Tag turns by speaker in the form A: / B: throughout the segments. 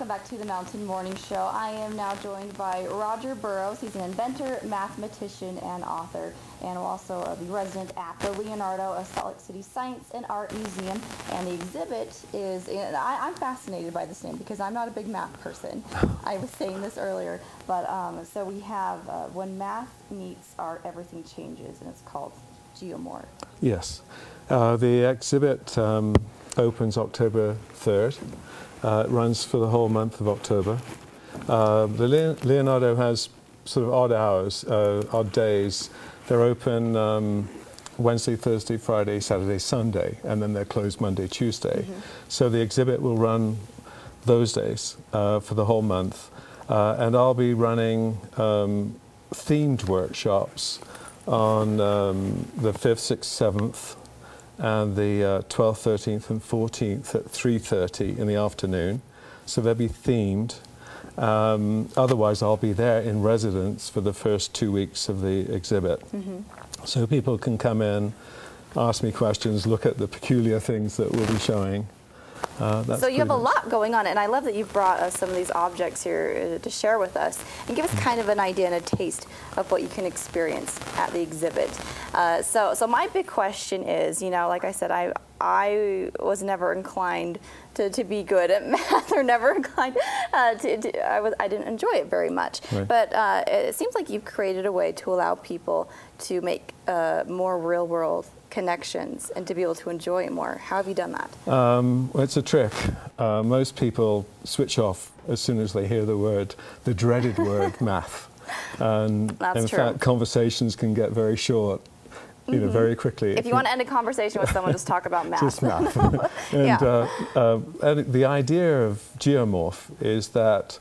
A: welcome back to the Mountain Morning Show. I am now joined by Roger Burrows. He's an inventor, mathematician, and author, and also the resident at the Leonardo Salt Lake City Science and Art Museum. And the exhibit is, I'm fascinated by this name because I'm not a big math person. I was saying this earlier, but so we have When Math Meets Art, Everything Changes, and it's called Geomorph.
B: Yes. The exhibit opens October 3rd. It runs for the whole month of October. The Leonardo has sort of odd hours, odd days. They're open Wednesday, Thursday, Friday, Saturday, Sunday, and then they're closed Monday, Tuesday. So the exhibit will run those days for the whole month. And I'll be running themed workshops on the 5th, 6th, 7th, and the 12th, 13th, and 14th at 3:30 in the afternoon. So they'll be themed. Otherwise, I'll be there in residence for the first 2 weeks of the exhibit. So people can come in, ask me questions, look at the peculiar things that we'll be showing.
A: So you have a lot going on, and I love that you've brought us some of these objects here to share with us and give us kind of an idea and a taste of what you can experience at the exhibit. So my big question is, you know, like I said, I was never inclined to be good at math, or never inclined I didn't enjoy it very much.
B: Right.
A: But it seems like you've created a way to allow people to make more real-world connections and to be able to enjoy it more. How have you done that?
B: Well, it's a trick. Most people switch off as soon as they hear the dreaded word math. And
A: That's
B: in
A: true.
B: fact, conversations can get very short, you know, very quickly.
A: If you want to end a conversation with someone, just talk about math.
B: Just math. And,
A: Yeah.
B: and the idea of Geomorph is that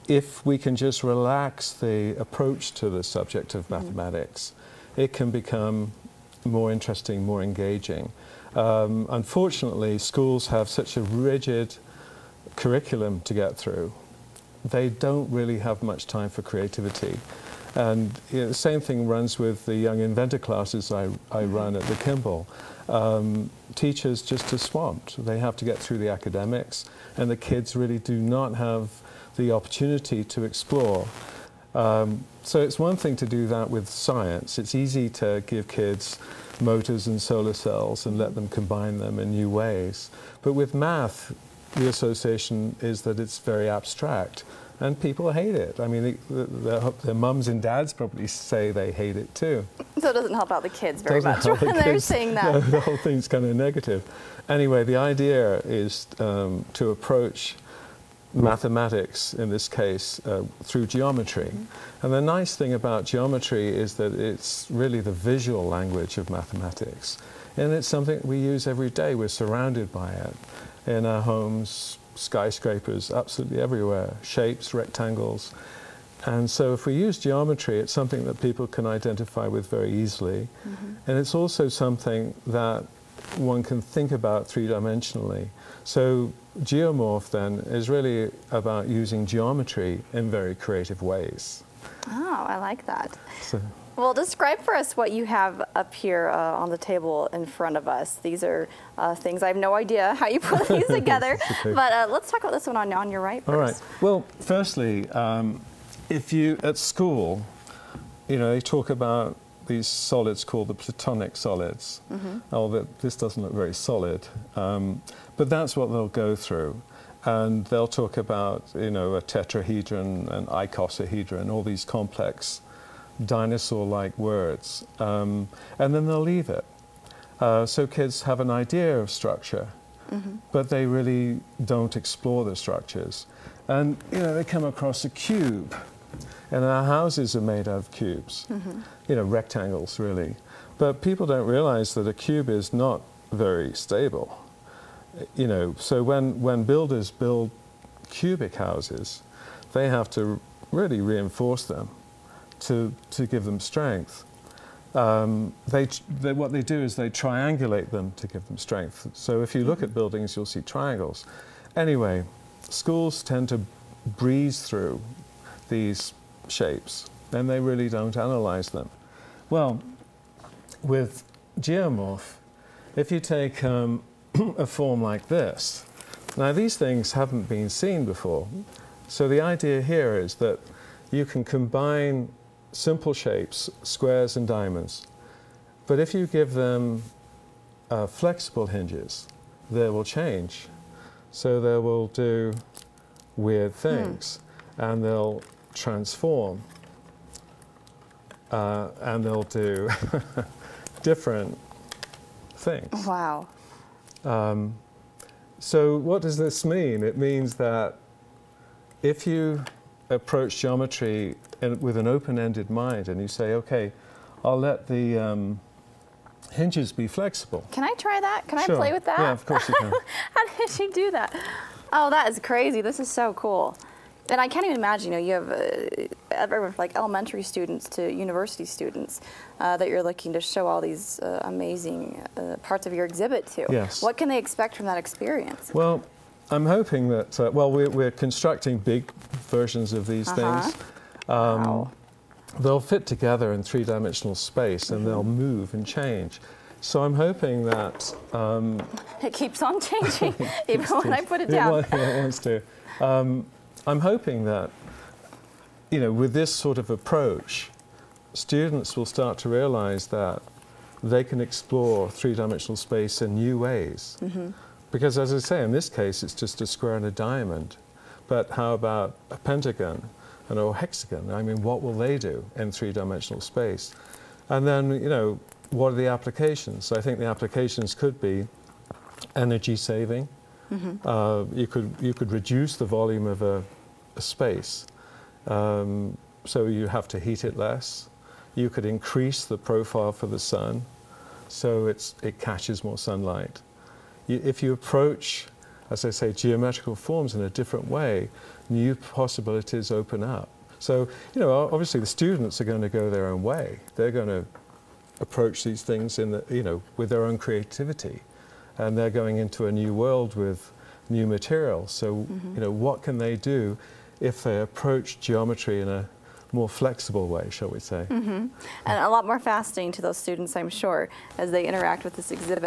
B: if we can just relax the approach to the subject of mathematics, it can become more interesting, more engaging. Unfortunately, schools have such a rigid curriculum to get through. They don't really have much time for creativity. And you know, the same thing runs with the young inventor classes I run at the Kimball. Teachers just are swamped. They have to get through the academics, and the kids really do not have the opportunity to explore. So it's one thing to do that with science. It's easy to give kids motors and solar cells and let them combine them in new ways. But with math, the association is that it's very abstract, and people hate it. I mean, their mums and dads probably say they hate it too.
A: So it doesn't help out the kids very much when they're saying that.
B: No, the whole thing's kind of negative. Anyway, the idea is to approach mathematics, in this case, through geometry. And the nice thing about geometry is that it's really the visual language of mathematics. And it's something we use every day. We're surrounded by it in our homes, skyscrapers, absolutely everywhere, shapes, rectangles. And so if we use geometry, it's something that people can identify with very easily. And it's also something that one can think about three-dimensionally. So Geomorph, then, is really about using geometry in very creative ways.
A: Oh, I like that.
B: So,
A: Well, describe for us what you have up here on the table in front of us. These are things I have no idea how you put these together,
B: okay.
A: But let's talk about this one on your right first.
B: all right. Well, firstly, if you, at school, you know, they talk about these solids called the platonic solids. Oh, this doesn't look very solid. But that's what they'll go through. And they'll talk about, you know, a tetrahedron, an icosahedron, all these complex dinosaur-like words. And then they'll leave it. So kids have an idea of structure, but they really don't explore the structures. And, you know, they come across a cube. And our houses are made out of cubes, you know, rectangles, really. But people don't realize that a cube is not very stable. You know, so when builders build cubic houses, they have to really reinforce them to give them strength. What they do is they triangulate them to give them strength. So if you look at buildings, you'll see triangles. Anyway, schools tend to breeze through these shapes, and they really don't analyze them. Well, with Geomorph, if you take a form like this, Now these things haven't been seen before. So the idea here is that you can combine simple shapes, squares and diamonds, but if you give them flexible hinges, they will change. So they will do weird things, and they'll transform, and they'll do different things.
A: Wow.
B: So what does this mean? It means that if you approach geometry with an open-ended mind and you say, okay, I'll let the hinges be flexible.
A: Can I try that? Can
B: Sure.
A: I play with that?
B: Yeah, of course you can.
A: How did you do that? Oh, that is crazy. This is so cool. And I can't even imagine, you have everyone from like elementary students to university students that you're looking to show all these amazing parts of your exhibit to.
B: Yes.
A: What can they expect from that experience?
B: Well, I'm hoping that, we're constructing big versions of these things.
A: Wow.
B: They'll fit together in three-dimensional space and they'll move and change. So I'm hoping that...
A: It keeps on changing, even when I put it down.
B: It wants to. I'm hoping that, with this sort of approach, students will start to realize that they can explore three-dimensional space in new ways. Because as I say, in this case, it's just a square and a diamond. But how about a pentagon and a hexagon? I mean, what will they do in three-dimensional space? And then, what are the applications? I think the applications could be energy saving. You could reduce the volume of a space, so you have to heat it less. You could increase the profile for the sun, so it catches more sunlight. If you approach, as I say, geometrical forms in a different way, new possibilities open up. So, obviously the students are going to go their own way. They're going to approach these things with their own creativity. And they're going into a new world with new materials. So, what can they do if they approach geometry in a more flexible way, shall we say?
A: And a lot more fascinating to those students, I'm sure, as they interact with this exhibit.